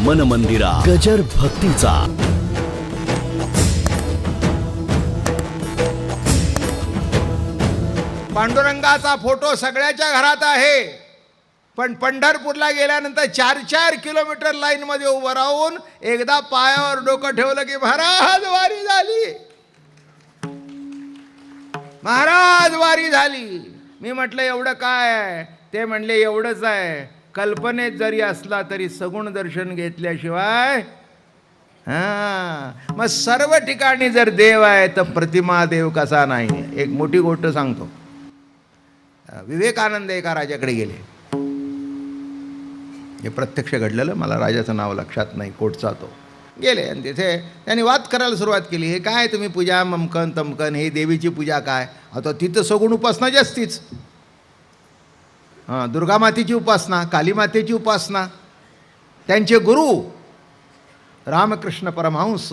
मन मंदिरा गजर भक्तीचा. पांडुरंगाचा फोटो सगळ्याच्या घरात आहे, पण पंढरपूरला गेल्यानंतर 4-4 किलोमीटर लाईन मध्ये उभं राहून एकदा पायावर डोकं ठेवलं की महाराज वारी झाली, महाराज वारी झाली. मी म्हटलं एवढं काय आहे? ते म्हणले एवढंच आहे, कल्पनेत जरी असला तरी सगुण दर्शन घेतल्याशिवाय. मग सर्व ठिकाणी जर देव आहे तर प्रतिमा देव कसा नाही? एक मोठी गोष्ट सांगतो. विवेकानंद एका राजाकडे गेले. हे प्रत्यक्ष घडलेलं, मला राजाचं नाव लक्षात नाही, कोटचा तो. गेले आणि तिथे त्यांनी वाद करायला सुरुवात केली. हे काय तुम्ही पूजा ममकन तमकन, हे देवीची पूजा काय? आता तिथं सगुण उपासना जास्तीच. दुर्गा मातेची उपासना, काली मातेची उपासना. त्यांचे गुरु रामकृष्ण परमहंस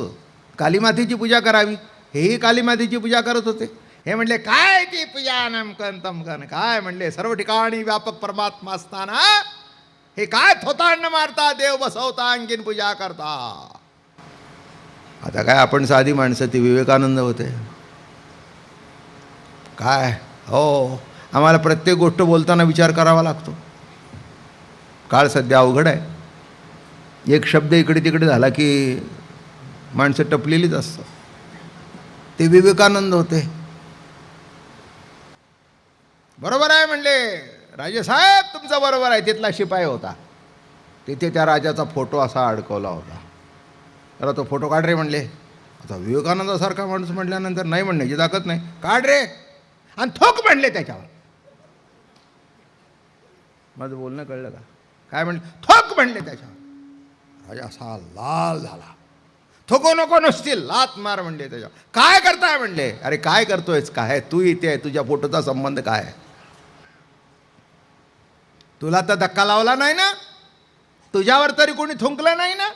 काली मातेची पूजा करावी, हेही काली मातेची पूजा करत होते. हे म्हणले काय ती पूजा नमकन तमकन काय? म्हणले सर्व ठिकाणी व्यापक परमात्मा असताना हे काय थोतांड मारता, देव बसवता, आणखीन पूजा करता. आता काय आपण साधी माणसं, ती विवेकानंद होते काय? हो, आम्हाला प्रत्येक गोष्ट बोलताना विचार करावा लागतो. काळ सध्या अवघड आहे. एक शब्द इकडे तिकडे झाला की माणसं टपलेलीच असतात. ते विवेकानंद होते. बरोबर आहे म्हणले राजेसाहेब, तुमचं बरोबर आहे. तिथला शिपाई होता, तिथे त्या राजाचा फोटो असा अडकवला होता. तर तो फोटो काढ रे म्हणले. आता विवेकानंदासारखा माणूस म्हटल्यानंतर नाही म्हणण्याची ताकद नाही. काढ रे आणि थोक म्हणले त्याच्यावर. माझं बोलणं कळलं का? काय म्हणले? थोक म्हणले त्याच्यावर. राजा असा लाल झाला. थोको नको नुसती लात मार म्हणले त्याच्यावर. काय करताय म्हणले. अरे काय करतोयस काय? तू इथे आहे, तुझ्या फोटोचा संबंध काय? तुला तर धक्का लावला नाही ना, तुझ्यावर तरी कोणी थुंकलं नाही ना,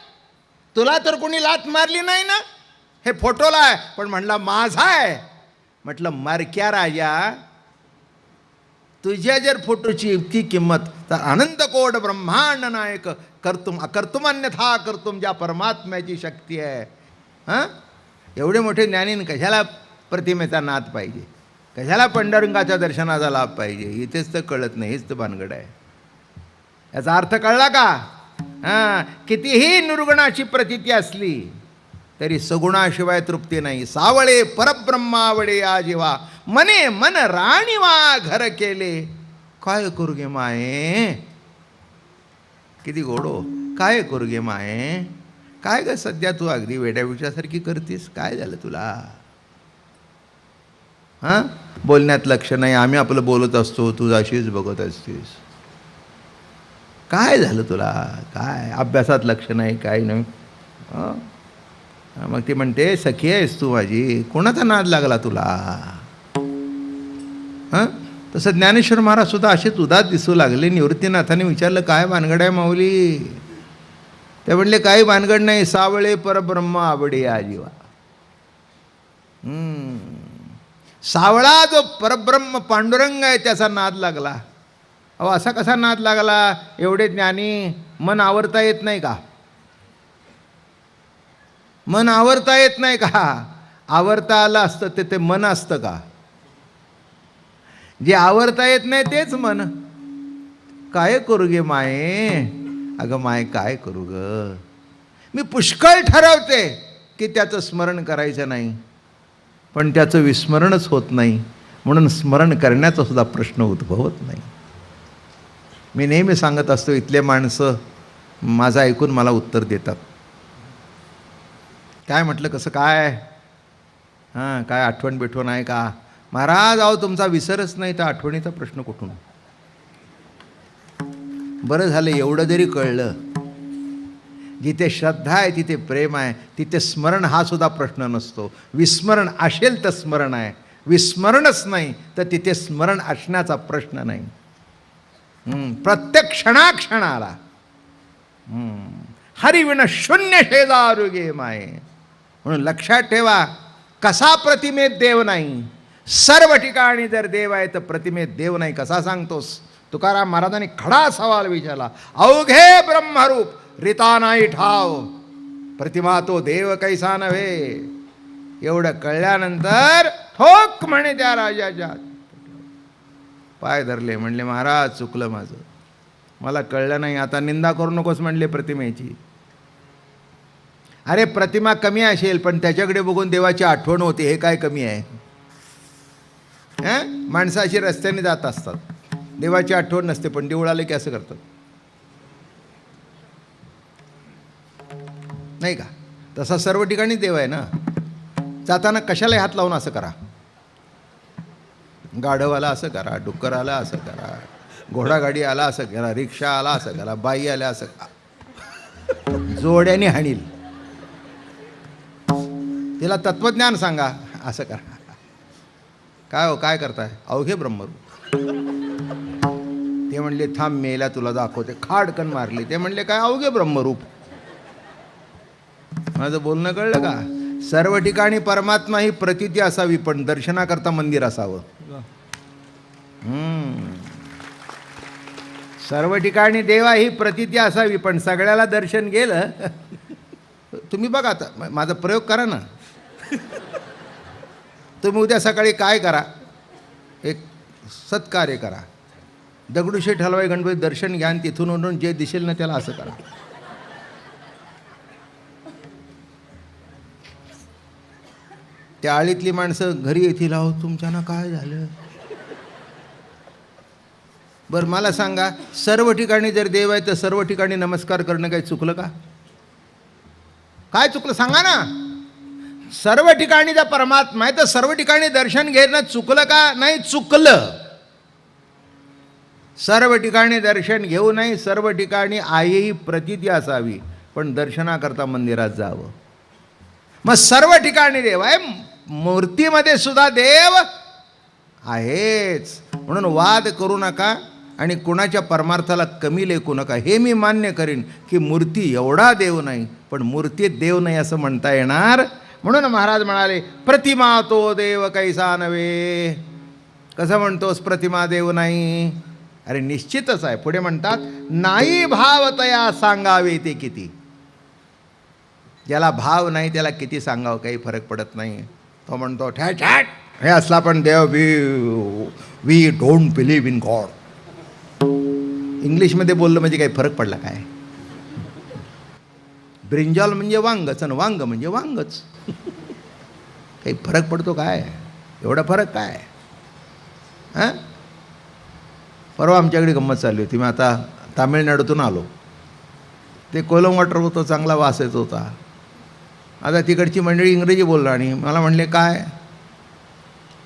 तुला तर कोणी लात मारली नाही ना. हे फोटोला आहे, पण म्हणला माझा आहे. म्हटलं मरक्या राजा, तुझ्या जर फोटोची इतकी किंमत तर अनंत कोट ब्रह्मांड नायक कर्तुम अकर्तुम अन्यथा कर्तुम, ज्या परमात्म्याची शक्ती आहे. एवढे मोठे ज्ञानीन कशाला प्रतिमेचा नाद पाहिजे? कशाला पंढरंगाच्या दर्शनाचा लाभ पाहिजे? इथेच तर कळत नाही. हेच तर भानगड आहे. याचा अर्थ कळला का? कितीही निर्गुणाची प्रतीती असली तरी सगुणाशिवाय तृप्ती नाही. सावळे परब्रह्मावडे आजीवा, मने मन राणीवा घर केले, काय करू गे माये. किती गोडो. काय करू गे माये. काय ग सध्या तू अगदी वेड्याविषयासारखी करतीस? काय झालं तुला? बोलण्यात लक्ष नाही. आम्ही आपलं बोलत असतो, तू अशीच बघत असतीस. काय झालं तुला? काय अभ्यासात लक्ष नाही, काय नाही. मग ती म्हणते सखी आहेस तू माझी, कोणाचा नाद लागला तुला? तसं ज्ञानेश्वर महाराज सुद्धा असेच उदास दिसू लागले. निवृत्तीनाथाने विचारलं काय भानगड आहे माऊली? ते म्हणले काही भानगड नाही, सावळे परब्रह्म आवडे आजीवा. सावळा जो परब्रह्म पांडुरंग आहे त्याचा नाद लागला. अहो असा कसा नाद लागला? एवढे ज्ञानी, मन आवरता येत नाही का? मन आवरता येत नाही का? आवरता आलं असतं ते मन असतं का? जे आवरता येत नाही तेच मन. काय करू गे माये. अगं माय काय करू ग. मी पुष्कळ ठरवते की त्याचं स्मरण करायचं नाही, पण त्याचं विस्मरणच होत नाही. म्हणून स्मरण करण्याचा सुद्धा प्रश्न उद्भवत नाही. मी नेहमी सांगत असतो, इथले माणसं माझं ऐकून मला उत्तर देतात. काय म्हटलं कसं काय? काय आठवण बिठवण आहे का? महाराज अहो तुमचा विसरच नाही तर आठवणीचा प्रश्न कुठून? बरं झालं एवढं जरी कळलं. जिथे श्रद्धा आहे तिथे प्रेम आहे, तिथे स्मरण हा सुद्धा प्रश्न नसतो. विस्मरण असेल तर स्मरण आहे, विस्मरणच नाही तर तिथे स्मरण असण्याचा प्रश्न नाही. प्रत्येक क्षणाक्षणाला हरिविण शून्य शेजारू गे माये. म्हणून लक्षात ठेवा, कसा प्रतिमेत देव नाही. सर्व ठिकाणी जर देव आहे तर प्रतिमेत देव नाही. कसा सांगतोस? तुकाराम महाराजांनी खडा सवाल विचारला. अवघे ब्रह्मरूप रीता नाही ठाव, प्रतिमा तो देव कैसा नव्हे. एवढं कळल्यानंतर ठोक म्हणे त्या राजाच्या पाय धरले. म्हणले महाराज चुकलं माझं, मला कळलं नाही, आता निंदा करू नकोस म्हणले प्रतिमेची. अरे प्रतिमा कमी असेल पण त्याच्याकडे बघून देवाची आठवण होते, हे काय कमी आहे? माणसं अशी रस्त्याने जात असतात, देवाची आठवण नसते, पण देऊळ आले की असं करतात नाही का? तसा सर्व ठिकाणी देव आहे ना. जाताना कशाला हात लावून असं करा, गाढवाला असं करा, डुक्कराला असं करा, घोडागाडी आला असं करा, रिक्षा आला असं करा, बाई आल्या असं करा, जोड्याने हाणील. तिला तत्वज्ञान सांगा, असं करा. काय हो काय करताय? अवघे ब्रह्मरूप. ते म्हणले थांब मेला तुला दाखवते. खाडकन मारली. ते म्हणले काय? अवघे ब्रह्मरूप. माझं बोलणं कळलं का? सर्व ठिकाणी परमात्मा ही प्रतीती असावी, पण दर्शनाकरता मंदिर असावं. सर्व ठिकाणी देवा ही प्रतीती असावी, पण सगळ्याला दर्शन गेलं. तुम्ही बघा आता, माझा प्रयोग करा ना. तुम्ही उद्या सकाळी काय करा, एक सत्कार्य करा. दगडूशेठ हलवाई गणपती दर्शन घ्या आणि तिथून उडून जे दिसेल ना त्याला असं करा. त्या आळीतली माणसं घरी येतील, अहो तुमच्यानं काय झालं? बरं मला सांगा, सर्व ठिकाणी जर देव आहे तर सर्व ठिकाणी नमस्कार करणं काही चुकलं का? काय चुकलं सांगा ना. सर्व ठिकाणी जर परमात्मा आहे तर सर्व ठिकाणी दर्शन घेणं चुकलं का? नाही चुकलं. सर्व ठिकाणी दर्शन घेऊ नाही, सर्व ठिकाणी आई प्रतीती असावी, पण दर्शनाकरता मंदिरात जावं. मग सर्व ठिकाणी देव आहे, मूर्तीमध्ये सुद्धा देव आहेच. म्हणून वाद करू नका आणि कुणाच्या परमार्थाला कमी लेखू नका. हे मी मान्य करीन की मूर्ती एवढा देव नाही, पण मूर्तीत देव नाही असं म्हणता येणार. म्हणून महाराज म्हणाले प्रतिमा तो देव कैसा नव्हे. कसं म्हणतोस प्रतिमा देव नाही? अरे निश्चितच आहे. पुढे म्हणतात नाही भावतया सांगावे ते किती. ज्याला भाव नाही त्याला किती सांगावं काही फरक पडत नाही. तो म्हणतो ठॅट ठॅट हे असला पण देव, we don't believe in God. इंग्लिशमध्ये बोललं म्हणजे काही फरक पडला काय? ब्रिंजॉल म्हणजे वांगच आणि वांग म्हणजे वांगच. काही फरक पडतो काय? एवढा फरक काय? हां, परवा आमच्याकडे गंमत चालली होती. मी आता तामिळनाडूतून आलो. ते कोलम वॉटर होतं, चांगला वास येत होता. आता तिकडची मंडळी इंग्रजी बोलला आणि मला म्हणले काय?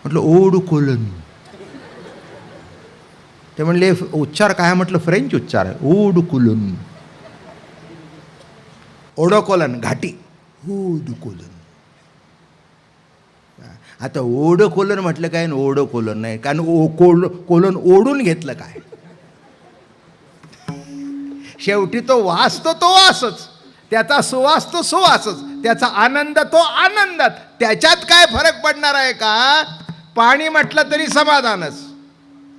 म्हटलं ओड कोलन. ते म्हणले उच्चार काय? म्हटलं फ्रेंच उच्चार आहे, ओड कोलन. ओडोकोलन घाटी, ओड कोलन. आता ओढ कोलन म्हटलं काय? ओढ कोलन नाही, कारण कोलन ओढून घेतलं काय? शेवटी तो वास तो वासच, त्याचा सुवास तो सुवासच, त्याचा आनंद तो आनंदात. त्याच्यात काय फरक पडणार आहे का? पाणी म्हटलं तरी समाधानच,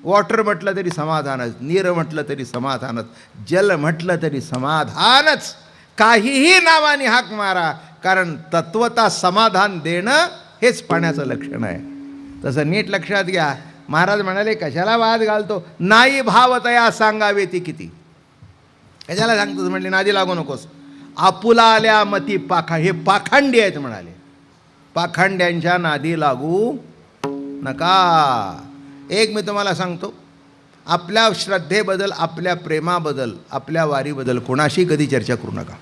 वॉटर म्हटलं तरी समाधानच, नीर म्हटलं तरी समाधानच, जल म्हटलं तरी समाधानच. काहीही नावाने हाक मारा, कारण तत्वता समाधान देणं हेच पाण्याचं लक्षण आहे. तसं नीट लक्षात घ्या. महाराज म्हणाले कशाला वाद घालतो? नाही भावतया सांगावे ती किती. कशाला सांगतोस? म्हणले नादी लागू नकोस. आपुला आल्या मती पाखा, हे पाखांडी आहेत म्हणाले. पाखांड्यांच्या नादी लागू नका. एक मी तुम्हाला सांगतो, आपल्या श्रद्धेबद्दल, आपल्या प्रेमाबद्दल, आपल्या वारीबद्दल कोणाशी कधी चर्चा करू नका.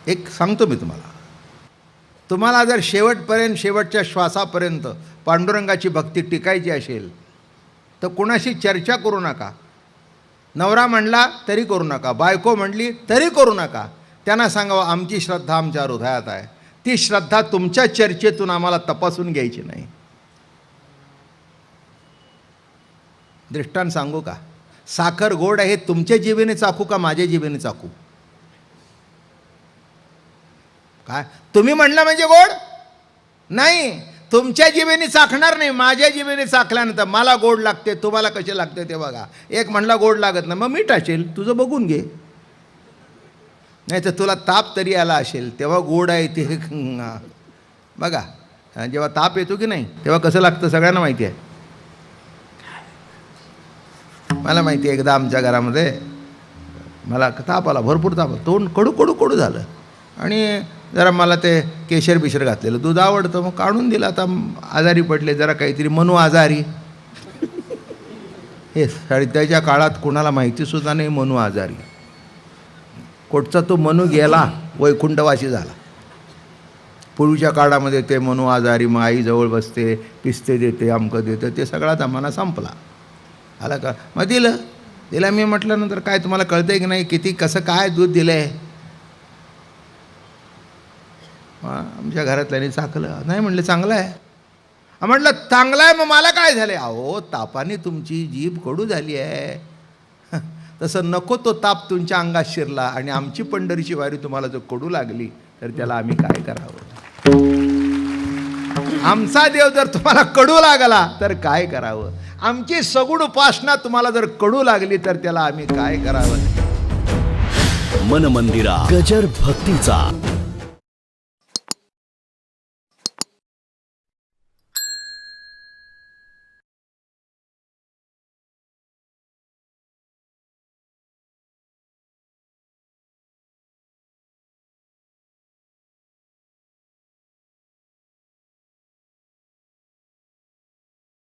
एक सांगतो मी तुम्हाला, तुम्हाला जर शेवटपर्यंत, शेवटच्या श्वासापर्यंत पांडुरंगाची भक्ती टिकायची असेल तर कोणाशी चर्चा करू नका. नवरा म्हणला तरी करू नका, बायको म्हणली तरी करू नका. त्यांना सांगावं आमची श्रद्धा आमच्या हृदयात आहे. ती श्रद्धा तुमच्या चर्चेतून आम्हाला तपासून घ्यायची नाही. दृष्टांत सांगू का? साखर गोड आहे, तुमच्या जिभेने चाखू का माझ्या जिभेने चाखू? काय तुम्ही म्हणलं म्हणजे गोड नाही, तुमच्या जिभेने चाखणार नाही, माझ्या जिभेने चाखल्यानंतर मला गोड लागते, तुम्हाला कसे लागते ते बघा. एक म्हणला गोड लागत नाही, मग मीठ असेल तुझं बघून घे. नाही तर तुला ताप तरी आला असेल तेव्हा गोड आहे ते बघा. जेव्हा ताप येतो की नाही तेव्हा कसं लागतं सगळ्यांना माहिती आहे. मला माहिती आहे, एकदा आमच्या घरामध्ये मला ताप आला, भरपूर ताप आला, तोंड कडू कडू कडू झालं आणि जरा मला ते केशर बिशर घातलेलं दूध आवडतं, मग काढून दिलं. आता आजारी पडले, जरा काहीतरी मनू आजारी. हे सध्याच्या काळात कोणाला माहितीसुद्धा नाही मनू आजारी. कोटचा तो मनू गेला, वैकुंठवासी झाला. पूर्वीच्या काळामध्ये ते मनू आजारी, मग आई जवळ बसते, पिस्ते देते, अमकं देते, ते सगळा जमाना संपला. आला का, मग दिलं मी म्हटलं नंतर काय तुम्हाला कळतंय की नाही किती कसं काय दूध दिलं आहे. आमच्या घरातल्याने चाकलं, नाही म्हणलं चांगलं आहे. म्हटलं चांगलं आहे, मग मला काय झालं. अहो तापाने तुमची जीभ कडू झाली आहे, तसं नको तो ताप तुमच्या अंगात शिरला आणि आमची पंढरीची वारी तुम्हाला जर कडू लागली तर त्याला आम्ही काय करावं. आमचा देव जर तुम्हाला कडू लागला तर काय करावं. आमची सगुण उपासना तुम्हाला जर कडू लागली तर त्याला आम्ही काय करावं. मन मंदिरा गजर भक्तीचा.